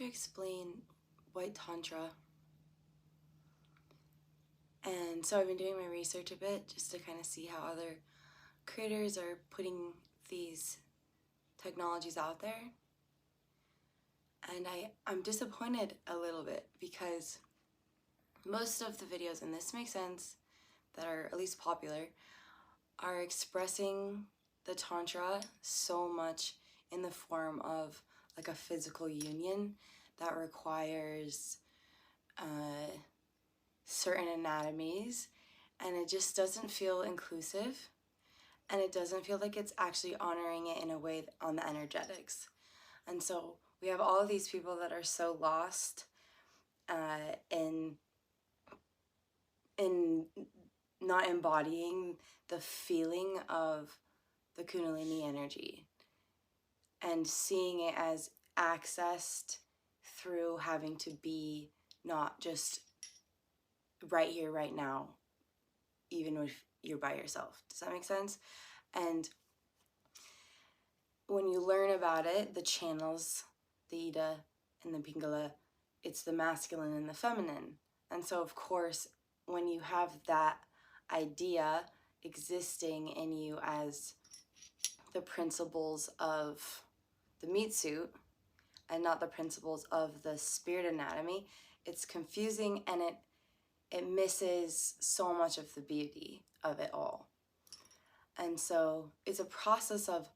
explain white tantra. And so I've been doing my research a bit just to kind of see how other creators are putting these technologies out there. And I'm disappointed a little bit because most of the videos, and this makes sense, that are at least popular, are expressing the tantra so much in the form of like a physical union that requires certain anatomies, and it just doesn't feel inclusive, and it doesn't feel like it's actually honoring it in a way on the energetics. And so we have all of these people that are so lost in not embodying the feeling of the Kundalini energy and seeing it as accessed through having to be not just right here, right now, even if you're by yourself. Does that make sense? And when you learn about it, the channels, the 𝖈𝖗 and the 𝖈𝖗𝖊𝖆𝖙𝖎𝖔𝖓𝖘, it's the masculine and the feminine. And so, of course, when you have that idea existing in you as the principles of the meat suit and not the principles of the spirit anatomy, it's confusing, and it misses so much of the beauty of it all. And so it's a process of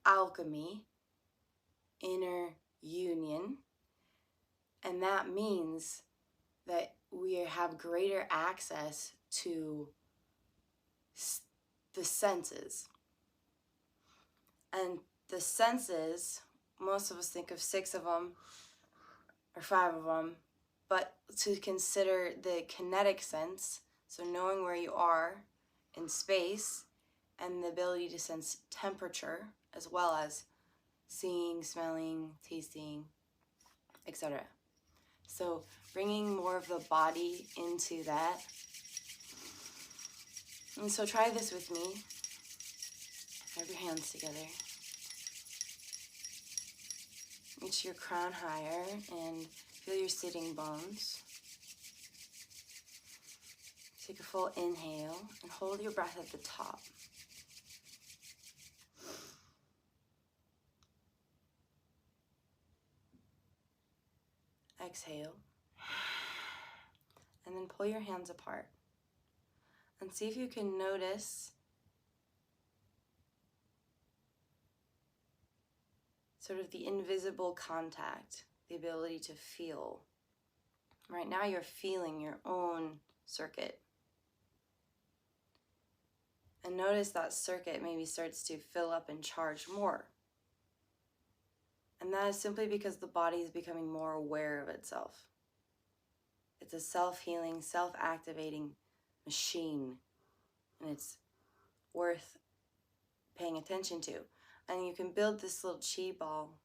alchemy, inner union, and that means that we have greater access to the senses. And the senses, most of us think of 6 of them or 5 of them, but to consider the kinetic sense, so knowing where you are in space and the ability to sense temperature, as well as seeing, smelling, tasting, etc. So bringing more of the body into that. And so try this with me. Have your hands together. Reach your crown higher and feel your sitting bones. Take a full inhale and hold your breath at the top. Exhale. And then pull your hands apart. And see if you can notice sort of the invisible contact, the ability to feel. Right now you're feeling your own circuit. And notice that circuit maybe starts to fill up and charge more. And that is simply because the body is becoming more aware of itself. It's a self-healing, self-activating machine, and it's worth paying attention to. And you can build this little chi ball,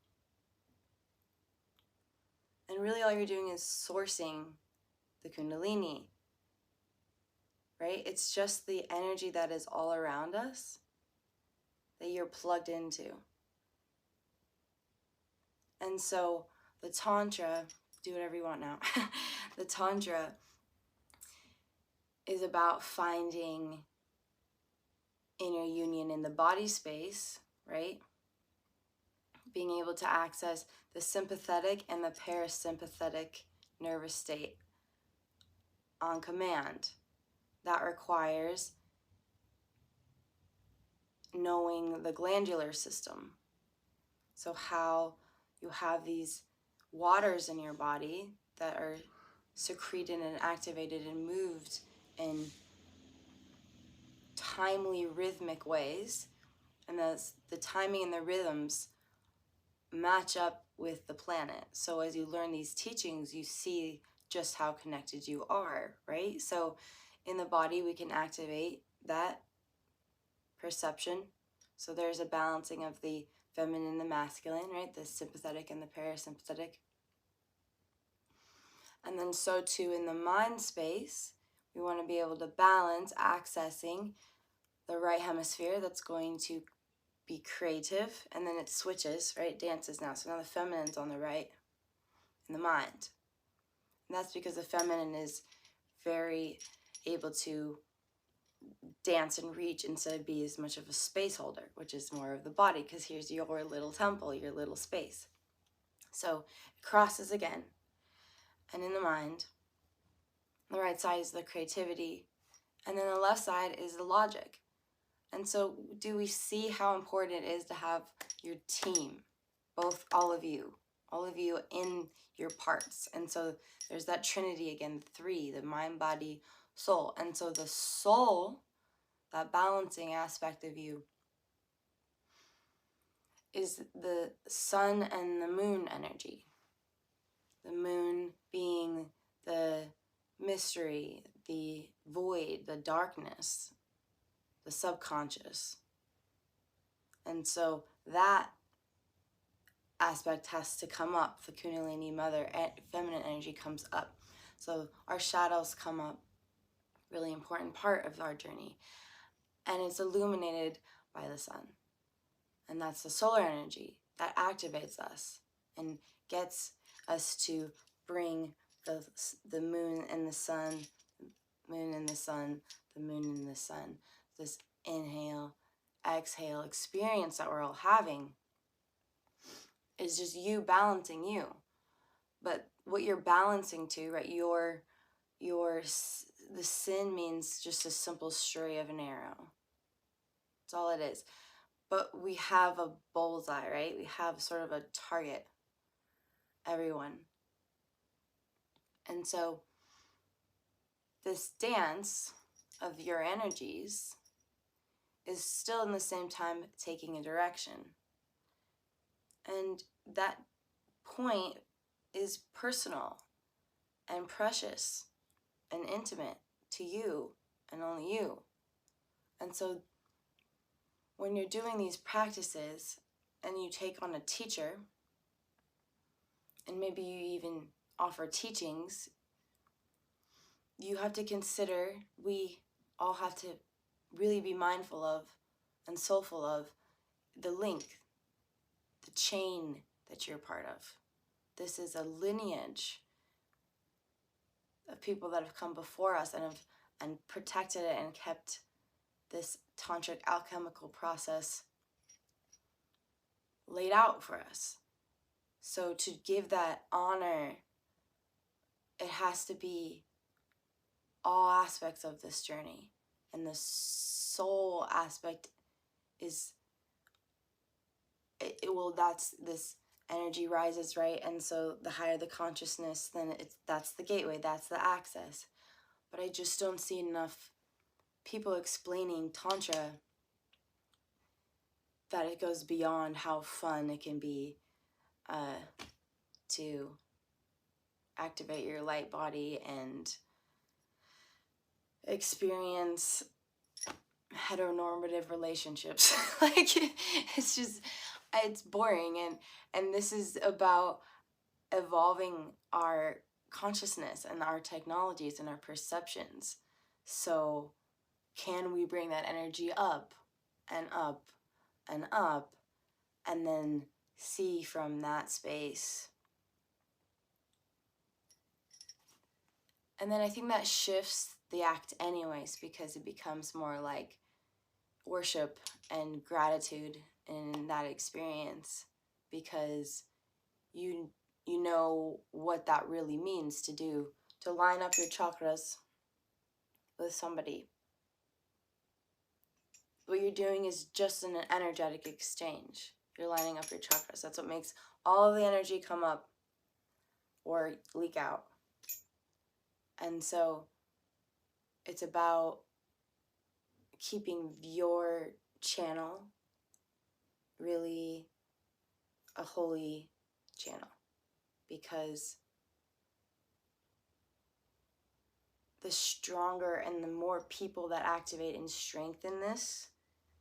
and really all you're doing is sourcing the Kundalini, right? It's just the energy that is all around us that you're plugged into. And so the Tantra, do whatever you want now, the Tantra is about finding inner union in the body space, right? Being able to access the sympathetic and the parasympathetic nervous state on command. That requires knowing the glandular system. So how you have these waters in your body that are secreted and activated and moved in timely, rhythmic ways, and the timing and the rhythms match up with the planet. So as you learn these teachings, you see just how connected you are, right? So in the body, we can activate that perception. So there's a balancing of the feminine and the masculine, right? The sympathetic and the parasympathetic. And then so too in the mind space, we want to be able to balance accessing the right hemisphere that's going to be creative, and then it switches, right? Dances now. So now the feminine's on the right. in the mind. And that's because the feminine is very able to dance and reach instead of be as much of a space holder, which is more of the body, because here's your little temple, your little space. So it crosses again. And in the mind, the right side is the creativity, and then the left side is the logic. And so do we see how important it is to have your team, all of you in your parts? And so there's that trinity again, 3, the mind, body, soul. And so the soul, that balancing aspect of you, is the sun and the moon energy. The moon being the mystery, the void, the darkness, the subconscious. And so that aspect has to come up. The Kundalini mother, feminine energy comes up. So our shadows come up, really important part of our journey. And it's illuminated by the sun. And that's the solar energy that activates us and gets us to bring the moon and the sun, moon and the sun, the moon and the sun. This inhale, exhale experience that we're all having is just you balancing you. But what you're balancing to, right, the sin means just a simple stray of an arrow. That's all it is. But we have a bullseye, right? We have sort of a target, everyone. And so this dance of your energies is still in the same time taking a direction. And that point is personal and precious and intimate to you and only you. And so when you're doing these practices and you take on a teacher, and maybe you even offer teachings, you have to consider, we all have to really be mindful of and soulful of the link, the chain that you're part of. This is a lineage of people that have come before us and protected it and kept this tantric alchemical process laid out for us. So to give that honor, it has to be all aspects of this journey. And the soul aspect is, that's this energy rises, right? And so the higher the consciousness, then that's the gateway, that's the access. But I just don't see enough people explaining Tantra that it goes beyond how fun it can be to activate your light body and experience heteronormative relationships. Like, it's boring, and this is about evolving our consciousness and our technologies and our perceptions. So can we bring that energy up and up and up, and then see from that space? And then I think that shifts the act anyways, because it becomes more like worship and gratitude in that experience, because you know what that really means to do, to line up your chakras with somebody. What you're doing is just an energetic exchange. You're lining up your chakras. That's what makes all of the energy come up or leak out. And so it's about keeping your channel really a holy channel, because the stronger and the more people that activate and strengthen this,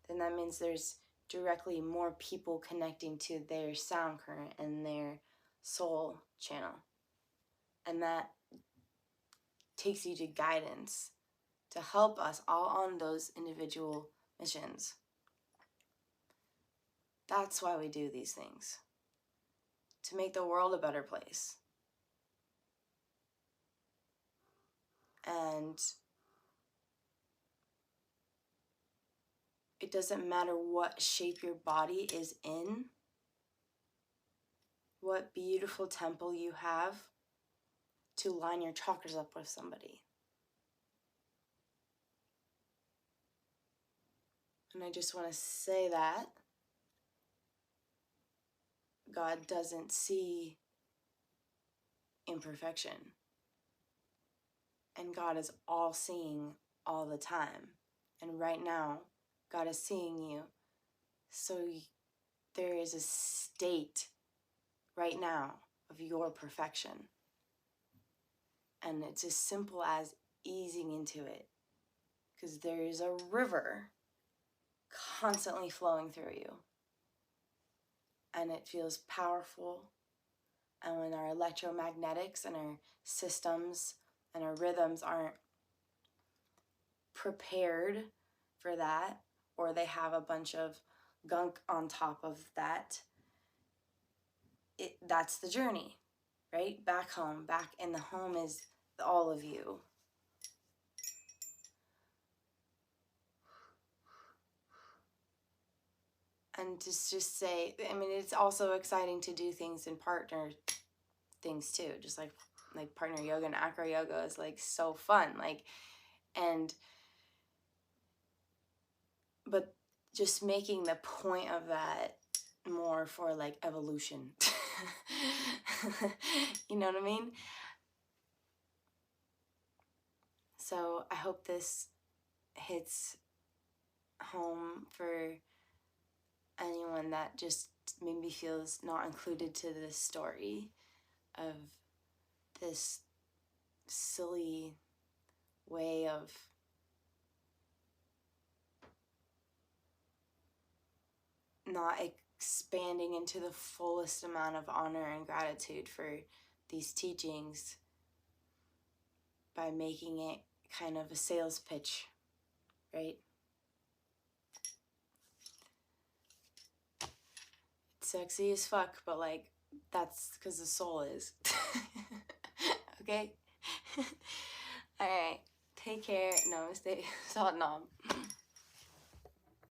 then that means there's directly more people connecting to their sound current and their soul channel. And that takes you to guidance to help us all on those individual missions. That's why we do these things, to make the world a better place. And it doesn't matter what shape your body is in, what beautiful temple you have to line your chakras up with somebody. And I just want to say that God doesn't see imperfection. And God is all seeing all the time. And right now, God is seeing you. So there is a state right now of your perfection. And it's as simple as easing into it. Because there is a river constantly flowing through you. And it feels powerful. And when our electromagnetics and our systems and our rhythms aren't prepared for that, or they have a bunch of gunk on top of that, that's the journey, right? Back home, back in the home is all of you. And just say, I mean, it's also exciting to do things in partner things too, just like partner yoga and acro yoga is like so fun, but just making the point of that more for like evolution. You know what I mean? So I hope this hits home for anyone that just maybe feels not included to this story of this silly way of not expanding into the fullest amount of honor and gratitude for these teachings by making it kind of a sales pitch, right? It's sexy as fuck, but like, that's because the soul is. Okay? Alright, take care. Namaste. Sat Nam.